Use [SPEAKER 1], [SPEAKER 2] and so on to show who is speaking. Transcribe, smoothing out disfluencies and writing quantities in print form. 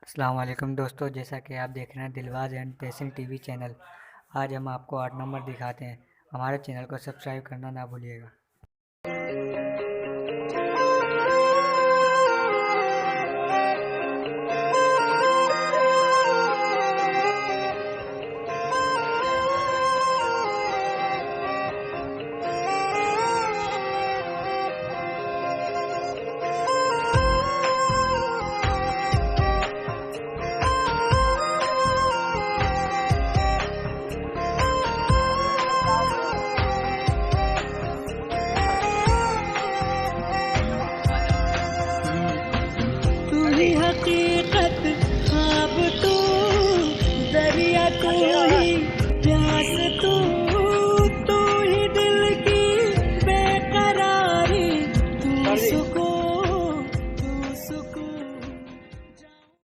[SPEAKER 1] अस्सलाम वालेकुम दोस्तों, जैसा कि आप देख रहे हैं दिलवाज़ एंड टेसिंग टीवी चैनल। आज हम आपको 8 नंबर दिखाते हैं। हमारे चैनल को सब्सक्राइब करना ना भूलिएगा।